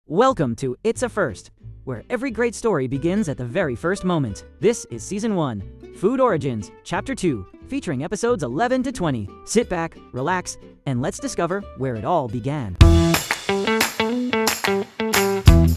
Welcome to It's a First, where every great story begins at the very first moment. This is Season 1, Food Origins, Chapter 2, featuring episodes 11 to 20. Sit back, relax, and let's discover where it all began.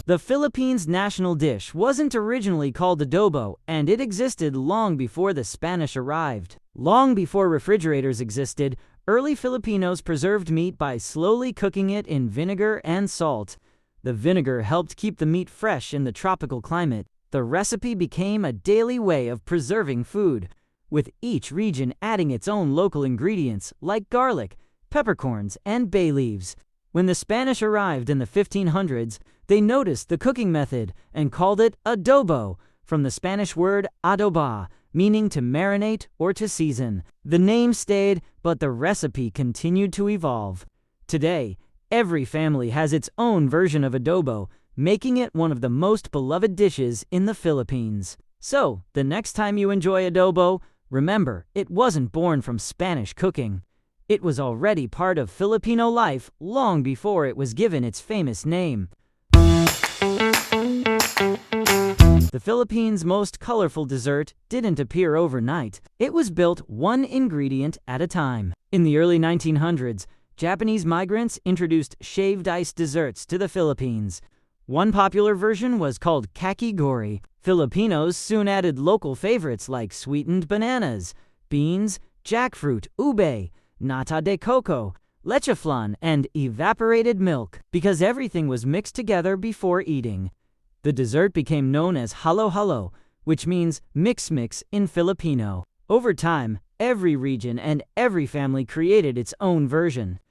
The Philippines' national dish wasn't originally called adobo, and it existed long before the Spanish arrived. Long before refrigerators existed, early Filipinos preserved meat by slowly cooking it in vinegar and salt. The vinegar helped keep the meat fresh in the tropical climate. The recipe became a daily way of preserving food, with each region adding its own local ingredients like garlic, peppercorns, and bay leaves. When the Spanish arrived in the 1500s, they noticed the cooking method and called it adobo, from the Spanish word adobar, meaning to marinate or to season. The name stayed, but the recipe continued to evolve. Today, every family has its own version of adobo, making it one of the most beloved dishes in the Philippines. So, the next time you enjoy adobo, remember, it wasn't born from Spanish cooking. It was already part of Filipino life long before it was given its famous name. The Philippines' most colorful dessert didn't appear overnight. It was built one ingredient at a time. In the early 1900s, Japanese migrants introduced shaved ice desserts to the Philippines. One popular version was called kakigori. Filipinos soon added local favorites like sweetened bananas, beans, jackfruit, ube, nata de coco, leche flan, and evaporated milk, because everything was mixed together before eating. The dessert became known as halo-halo, which means mix-mix in Filipino. Over time, every region and every family created its own version,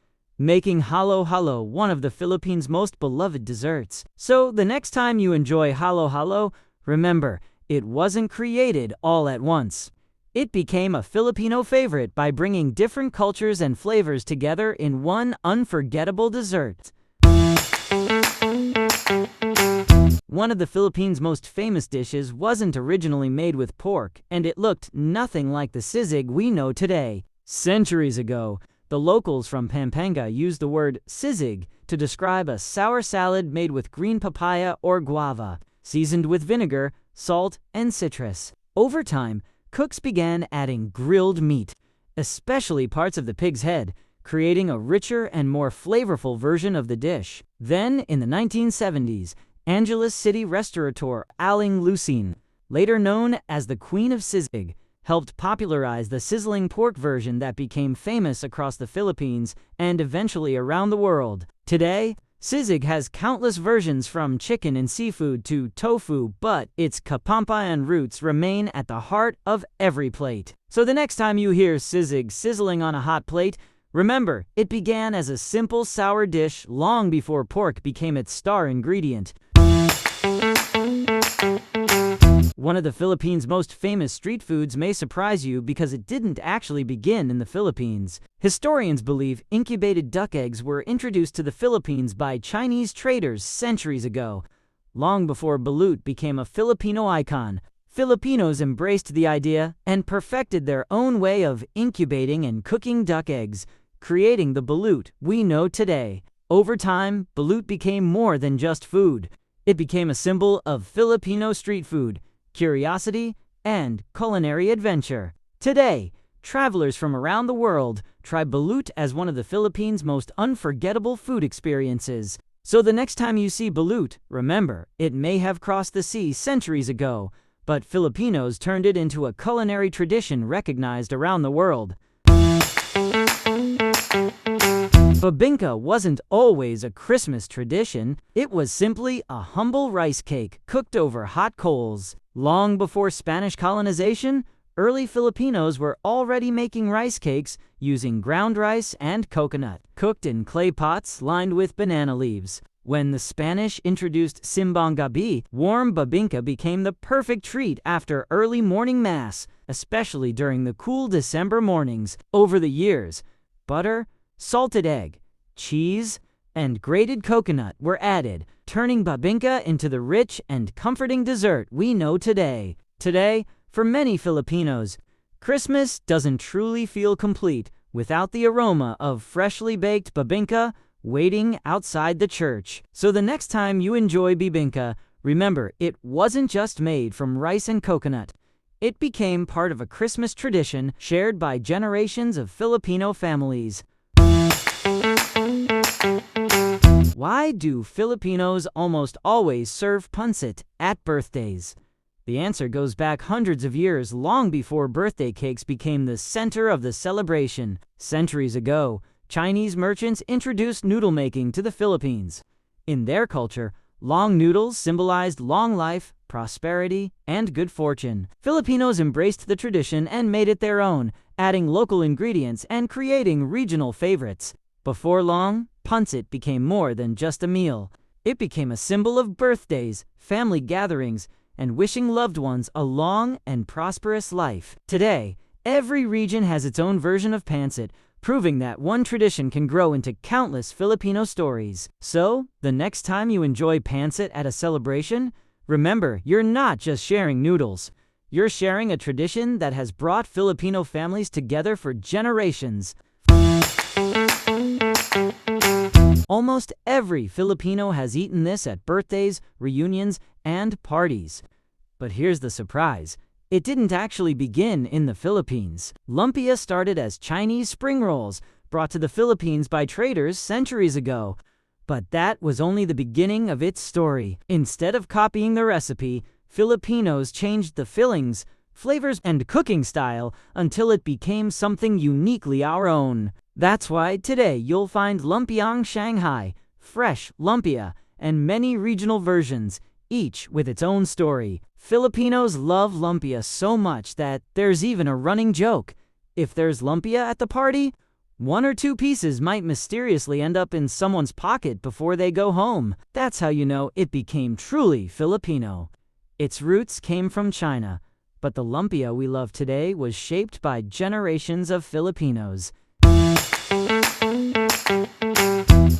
making halo-halo one of the Philippines' most beloved desserts. So the next time you enjoy halo-halo, remember, it wasn't created all at once. It became a Filipino favorite by bringing different cultures and flavors together in one unforgettable dessert. One of the Philippines' most famous dishes wasn't originally made with pork, and it looked nothing like the sisig we know today. Centuries ago, the locals from Pampanga used the word sisig to describe a sour salad made with green papaya or guava, seasoned with vinegar, salt, and citrus. Over time, cooks began adding grilled meat, especially parts of the pig's head, creating a richer and more flavorful version of the dish. Then, in the 1970s, Angeles City restaurateur Aling Lucine, later known as the Queen of Sisig, helped popularize the sizzling pork version that became famous across the Philippines and eventually around the world. Today, sisig has countless versions from chicken and seafood to tofu, but its Kapampangan roots remain at the heart of every plate. So the next time you hear sisig sizzling on a hot plate, remember, it began as a simple sour dish long before pork became its star ingredient. One of the Philippines' most famous street foods may surprise you because it didn't actually begin in the Philippines. Historians believe incubated duck eggs were introduced to the Philippines by Chinese traders centuries ago. Long before balut became a Filipino icon, Filipinos embraced the idea and perfected their own way of incubating and cooking duck eggs, creating the balut we know today. Over time, balut became more than just food. It became a symbol of Filipino street food, curiosity, and culinary adventure. Today, travelers from around the world try balut as one of the Philippines' most unforgettable food experiences. So the next time you see balut, remember, it may have crossed the sea centuries ago, but Filipinos turned it into a culinary tradition recognized around the world. Bibingka wasn't always a Christmas tradition. It was simply a humble rice cake cooked over hot coals. Long before Spanish colonization, early Filipinos were already making rice cakes using ground rice and coconut, cooked in clay pots lined with banana leaves. When the Spanish introduced simbang gabi, warm bibingka became the perfect treat after early morning mass, especially during the cool December mornings. Over the years, butter, salted egg, cheese, and grated coconut were added, turning bibingka into the rich and comforting dessert we know today. Today, for many Filipinos, Christmas doesn't truly feel complete without the aroma of freshly baked bibingka, waiting outside the church. So the next time you enjoy bibingka, remember, it wasn't just made from rice and coconut. It became part of a Christmas tradition shared by generations of Filipino families. Why do Filipinos almost always serve pancit at birthdays? The answer goes back hundreds of years, long before birthday cakes became the center of the celebration. Centuries ago, Chinese merchants introduced noodle making to the Philippines. In their culture, long noodles symbolized long life, prosperity, and good fortune. Filipinos embraced the tradition and made it their own, adding local ingredients and creating regional favorites. Before long, pancit became more than just a meal. It became a symbol of birthdays, family gatherings, and wishing loved ones a long and prosperous life. Today, every region has its own version of pancit, proving that one tradition can grow into countless Filipino stories. So, the next time you enjoy pancit at a celebration, remember, you're not just sharing noodles. You're sharing a tradition that has brought Filipino families together for generations. Almost every Filipino has eaten this at birthdays, reunions, and parties. But here's the surprise. It didn't actually begin in the Philippines. Lumpia started as Chinese spring rolls, brought to the Philippines by traders centuries ago. But that was only the beginning of its story. Instead of copying the recipe, Filipinos changed the fillings, flavors, and cooking style until it became something uniquely our own. That's why today you'll find lumpiang Shanghai, fresh lumpia, and many regional versions, each with its own story. Filipinos love lumpia so much that there's even a running joke. If there's lumpia at the party, one or two pieces might mysteriously end up in someone's pocket before they go home. That's how you know it became truly Filipino. Its roots came from China, but the lumpia we love today was shaped by generations of Filipinos.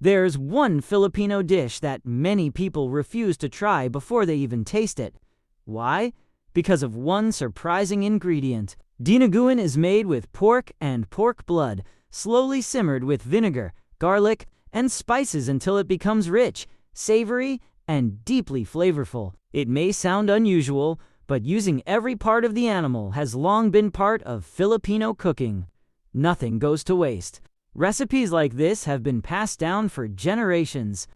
There's one Filipino dish that many people refuse to try before they even taste it. Why? Because of one surprising ingredient. Dinuguan is made with pork and pork blood, slowly simmered with vinegar, garlic, and spices until it becomes rich, savory, and deeply flavorful. It may sound unusual, but using every part of the animal has long been part of Filipino cooking. Nothing goes to waste. Recipes like this have been passed down for generations,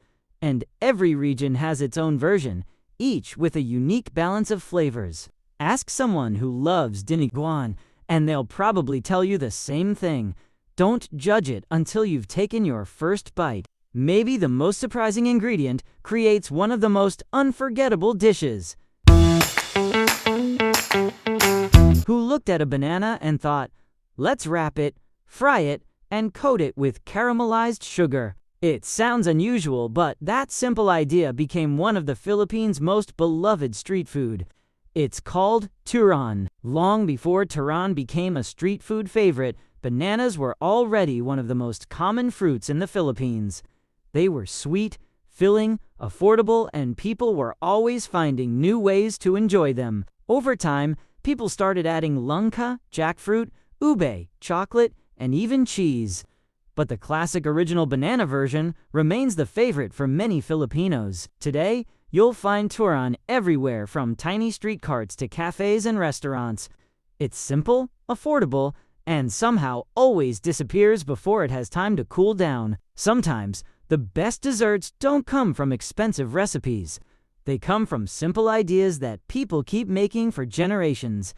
and every region has its own version, each with a unique balance of flavors. Ask someone who loves dinuguan, and they'll probably tell you the same thing. Don't judge it until you've taken your first bite. Maybe the most surprising ingredient creates one of the most unforgettable dishes. Who looked at a banana and thought, let's wrap it, fry it, and coat it with caramelized sugar? It sounds unusual, but that simple idea became one of the Philippines' most beloved street food. It's called turon. Long before turon became a street food favorite, bananas were already one of the most common fruits in the Philippines. They were sweet, filling, affordable, and people were always finding new ways to enjoy them. Over time, people started adding langka, jackfruit, ube, chocolate, and even cheese. But the classic original banana version remains the favorite for many Filipinos. Today, you'll find turon everywhere, from tiny street carts to cafes and restaurants. It's simple, affordable, and somehow always disappears before it has time to cool down. Sometimes, the best desserts don't come from expensive recipes. They come from simple ideas that people keep making for generations.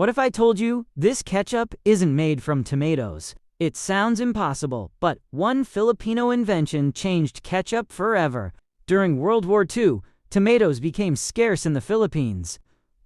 What if I told you this ketchup isn't made from tomatoes? It sounds impossible, but one Filipino invention changed ketchup forever. During World War II, tomatoes became scarce in the Philippines.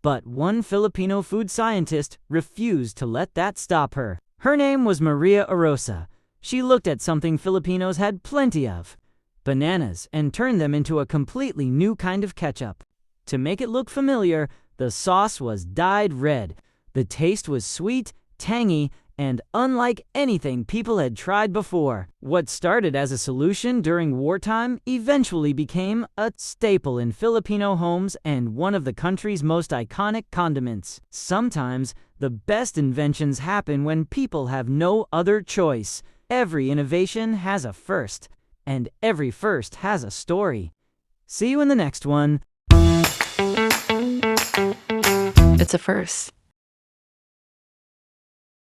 But one Filipino food scientist refused to let that stop her. Her name was Maria Arosa. She looked at something Filipinos had plenty of, bananas, and turned them into a completely new kind of ketchup. To make it look familiar, the sauce was dyed red. The taste was sweet, tangy, and unlike anything people had tried before. What started as a solution during wartime eventually became a staple in Filipino homes and one of the country's most iconic condiments. Sometimes, the best inventions happen when people have no other choice. Every innovation has a first, and every first has a story. See you in the next one. It's a first.